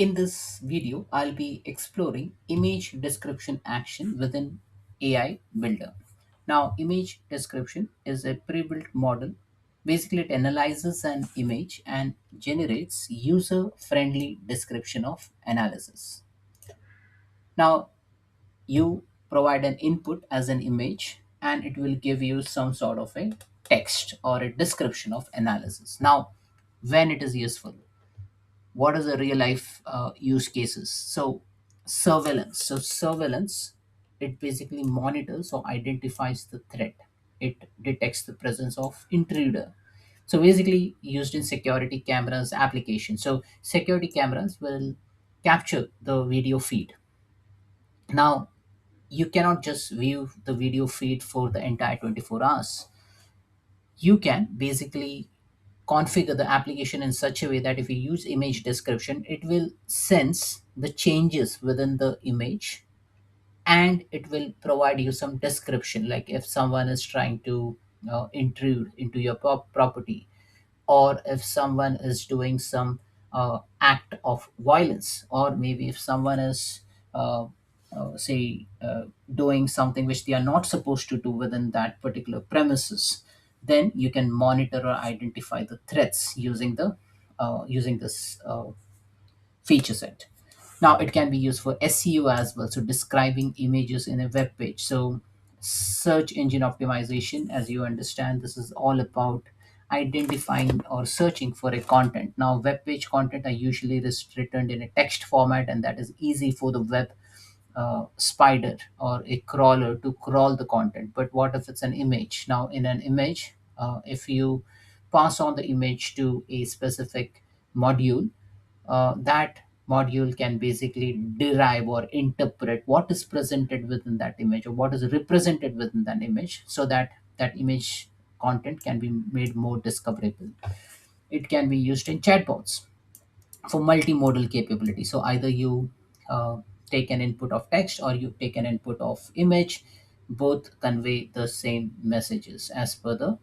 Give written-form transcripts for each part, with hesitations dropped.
In this video, I'll be exploring image description action within AI Builder. Now, image description is a pre-built model. Basically, it analyzes an image and generates user-friendly description of analysis. Now, you provide an input as an image and it will give you some sort of a text or a description of analysis. Now, when it is useful, what is the real life use cases? So surveillance, it basically monitors or identifies the threat. It detects the presence of intruder. So basically used in security cameras application. So security cameras will capture the video feed. Now, you cannot just view the video feed for the entire 24 hours. You can basically configure the application in such a way that if you use image description, it will sense the changes within the image and it will provide you some description, like if someone is trying to intrude into your property, or if someone is doing some act of violence, or maybe if someone is say doing something which they are not supposed to do within that particular premises, then you can monitor or identify the threats using the using this feature set. Now it can be used for SEO as well, so describing images in a web page. So search engine optimization, as you understand, this is all about identifying or searching for a content. Now web page content are usually written in a text format, and that is easy for the web spider or a crawler to crawl the content. But what if it's an image? Now in an image, if you pass on the image to a specific module, that module can basically derive or interpret what is presented within that image or what is represented within that image, so that that image content can be made more discoverable. It can be used in chatbots for multimodal capability. So either you take an input of text or you take an input of image, both convey the same messages as per the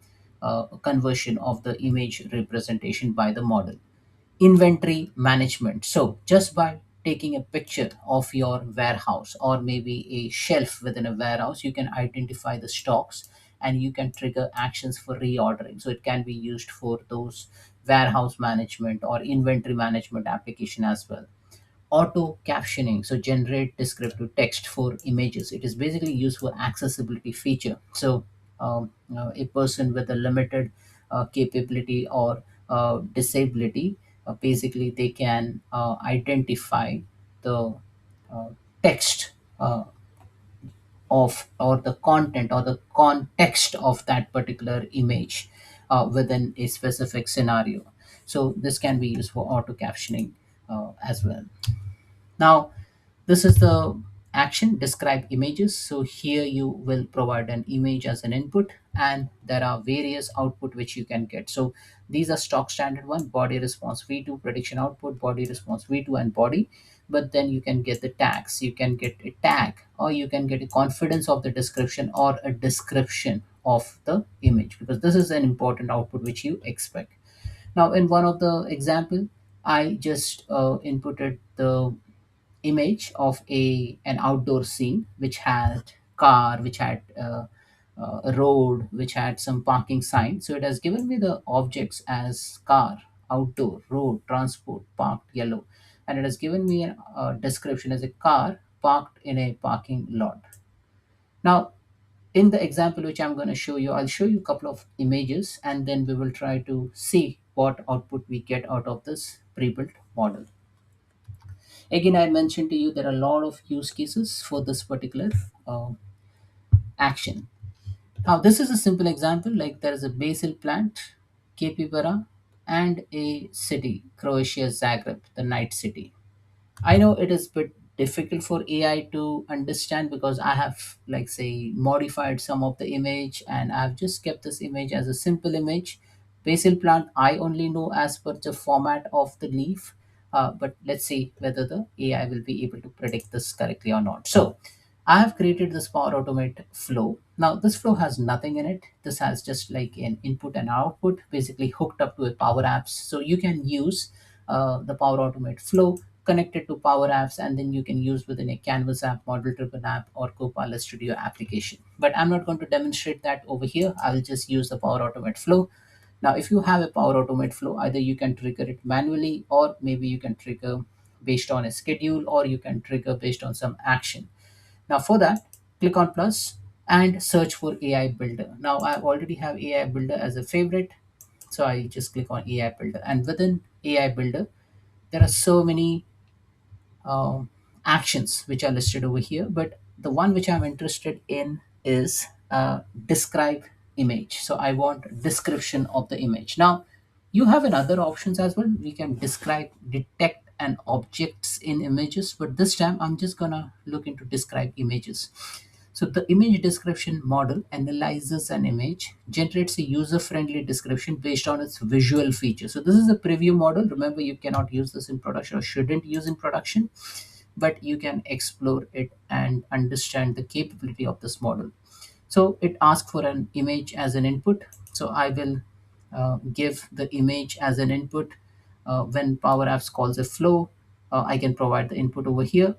conversion of the image representation by the model. Inventory management. So just by taking a picture of your warehouse or maybe a shelf within a warehouse, you can identify the stocks and you can trigger actions for reordering. So it can be used for those warehouse management or inventory management application as well. Auto captioning, so generate descriptive text for images. It is basically used for accessibility feature. So a person with a limited capability or disability, basically they can identify the uh, text of or the content or the context of that particular image within a specific scenario. So this can be used for auto captioning as well. Now, this is the action describe images. So here you will provide an image as an input and there are various output which you can get. So these are stock standard one, body response v2, prediction output, body response v2 and body. But then you can get the tags, you can get a tag, or you can get a confidence of the description or a description of the image, because this is an important output which you expect. Now in one of the example, I just inputted the image of a an outdoor scene which had car, which had a road, which had some parking sign. So it has given me the objects as car, outdoor, road, transport, parked, yellow, and it has given me a description as a car parked in a parking lot. Now in the example which I'm going to show you, I'll show you a couple of images and then we will try to see what output we get out of this pre-built model. Again, I mentioned to you there are a lot of use cases for this particular uh, action. Now, this is a simple example, like there is a basil plant, capybara, and a city, Croatia, Zagreb, the night city. I know it is a bit difficult for AI to understand because I have, like, say, modified some of the image and I've just kept this image as a simple image. Basil plant, I only know as per the format of the leaf, but let's see whether the AI will be able to predict this correctly or not. So, I have created this Power Automate flow. Now, this flow has nothing in it. This has just like an input and output, basically hooked up to a Power Apps. So you can use the Power Automate flow connected to Power Apps, and then you can use within a Canvas app, Model Driven app, or Copilot Studio application. But I'm not going to demonstrate that over here. I'll just use the Power Automate flow. Now, if you have a Power Automate flow, either you can trigger it manually, or maybe you can trigger based on a schedule, or you can trigger based on some action. Now, for that, click on plus and search for AI Builder. Now, I already have AI Builder as a favorite, so I just click on AI Builder. And within AI Builder, there are so many um, actions which are listed over here, but the one which I'm interested in is describe image. So I want description of the image. Now you have another options as well. We can describe, detect and objects in images, but this time I'm just gonna look into describe images. So the image description model analyzes an image, generates a user-friendly description based on its visual features. So this is a preview model. Remember, you cannot use this in production, or shouldn't use in production, but you can explore it and understand the capability of this model. So it asks for an image as an input. So I will give the image as an input. When Power Apps calls a flow, I can provide the input over here.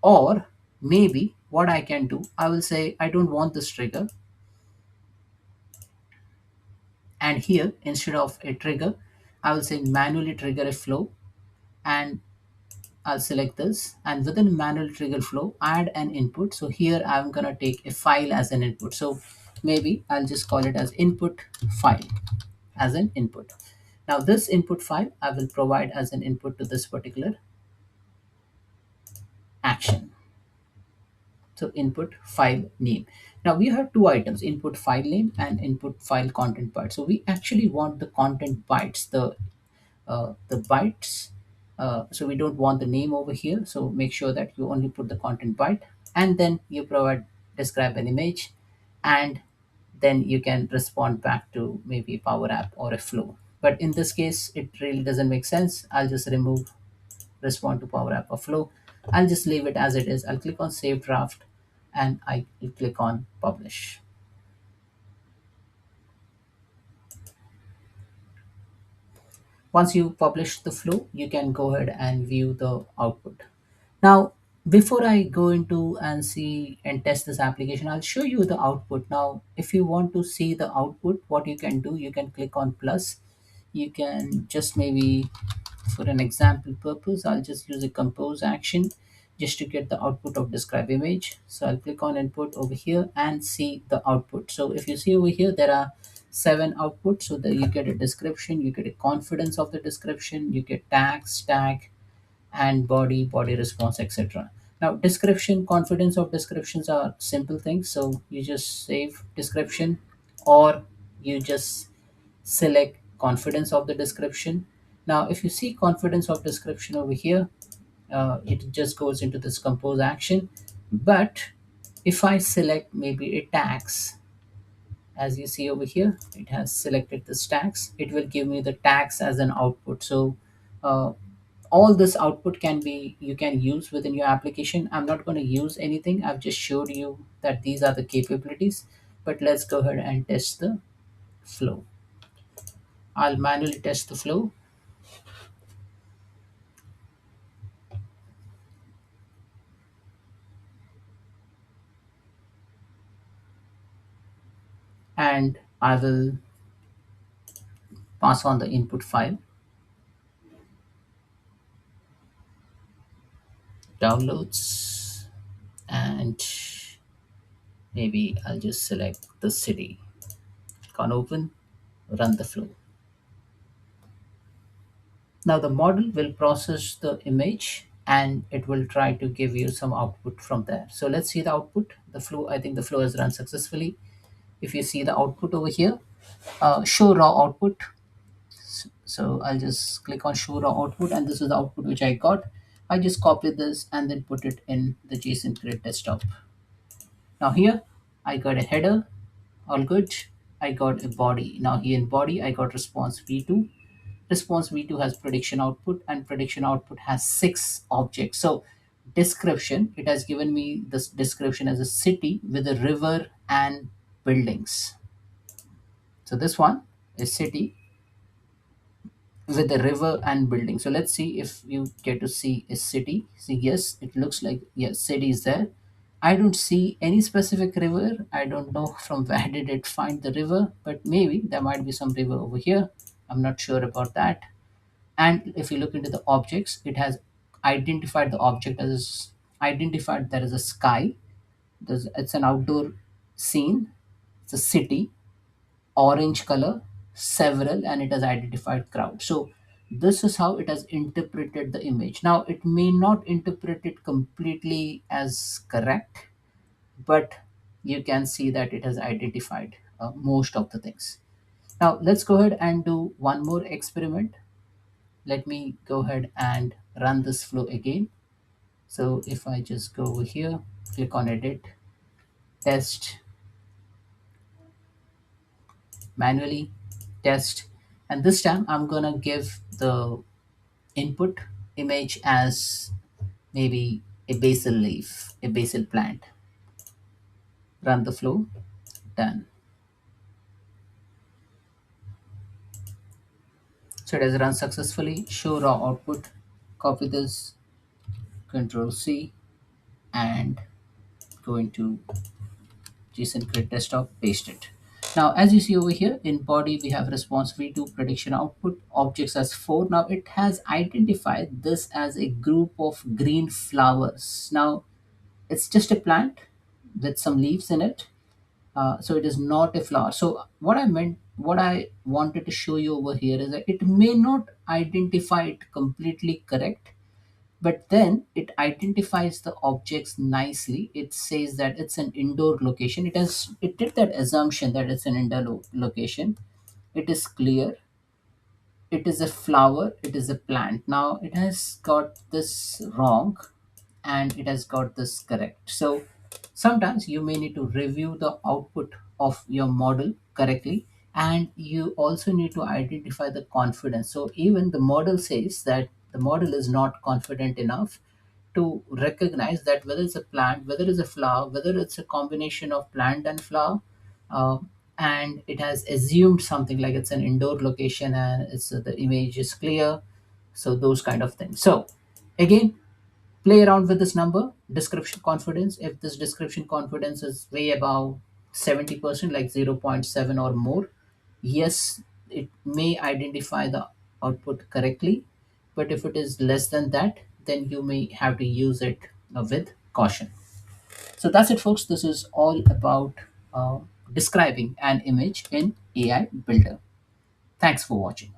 Or maybe what I can do, I will say I don't want this trigger. And here, instead of a trigger, I will say manually trigger a flow, and I'll select this, and within manual trigger flow, add an input. So here I'm gonna take a file as an input. So maybe I'll just call it as input file as an input. Now this input file I will provide as an input to this particular action. So input file name. Now we have two items, input file name and input file content byte. So we actually want the content bytes, the bytes. So we don't want the name over here. So make sure that you only put the content byte, and then you provide describe an image, and then you can respond back to maybe Power App or a flow. But in this case, it really doesn't make sense. I'll just remove respond to Power App or flow. I'll just leave it as it is. I'll click on save draft, and I will click on publish. Once you publish the flow, you can go ahead and view the output. Now, before I go into and see and test this application, I'll show you the output. Now, if you want to see the output, what you can do, you can click on plus. You can just maybe, for an example purpose, I'll just use a compose action just to get the output of describe image. So I'll click on input over here and see the output. So if you see over here, there are seven outputs. So that you get a description, you get a confidence of the description, you get tags, tag, and body response, etc. Now description, confidence of descriptions are simple things. So you just save description, or you just select confidence of the description. Now if you see confidence of description over here, it just goes into this compose action. But if I select maybe a tags, as you see over here, it has selected the tags, it will give me the tags as an output. So uh, all this output can be, you can use within your application. I'm not going to use anything, I've just showed you that these are the capabilities. But let's go ahead and test the flow. I'll manually test the flow, and I will pass on the input file, downloads, and maybe I'll just select the city. Click on open, run the flow. Now the model will process the image, and it will try to give you some output from there. So let's see the output. The flow, I think the flow has run successfully. If you see the output over here, show raw output. So I'll just click on show raw output, and this is the output which I got. I just copy this and then put it in the JSON create desktop. Now here I got a header, all good. I got a body. Now here in body I got response v2. Response v2 has prediction output, and prediction output has six objects. So description, it has given me this description as a city with a river and buildings. So this one is city with a river and building. So let's see if you get to see a city. See, yes, it looks like, yes, city is there. I don't see any specific river. I don't know from where did it find the river, but maybe there might be some river over here. I'm not sure about that. And if you look into the objects, it has identified the object as, identified there is a sky. It's an outdoor scene. It's a city, orange color, several, and it has identified crowd. So this is how it has interpreted the image. Now it may not interpret it completely as correct, but you can see that it has identified most of the things. Now let's go ahead and do one more experiment. Let me go ahead and run this flow again. So if I just go over here, click on edit, test, manually, test, and this time I'm gonna give the input image as maybe a basil leaf, a basil plant. Run the flow, done. So it has run successfully. Show raw output. Copy this, Control C, and go into JSON create desktop, paste it. Now, as you see over here in body, we have response v2, prediction output, objects as 4. Now, it has identified this as a group of green flowers. Now, it's just a plant with some leaves in it. So it is not a flower. So what I wanted to show you over here is that it may not identify it completely correct, but then it identifies the objects nicely. It says that it's an indoor location. It did that assumption that it's an indoor location. It is clear, it is a flower, it is a plant. Now it has got this wrong and it has got this correct. So sometimes you may need to review the output of your model correctly, and you also need to identify the confidence. So even the model says that the model is not confident enough to recognize that whether it's a plant, whether it's a flower, whether it's a combination of plant and flower, uh, and it has assumed something like it's an indoor location and it's the image is clear. So those kind of things. So again, play around with this number, description confidence. If this description confidence is way above 70%, like zero point 0.7 or more, yes, it may identify the output correctly. But if it is less than that, then you may have to use it with caution. So that's it, folks. This is all about uh, describing an image in AI Builder. Thanks for watching.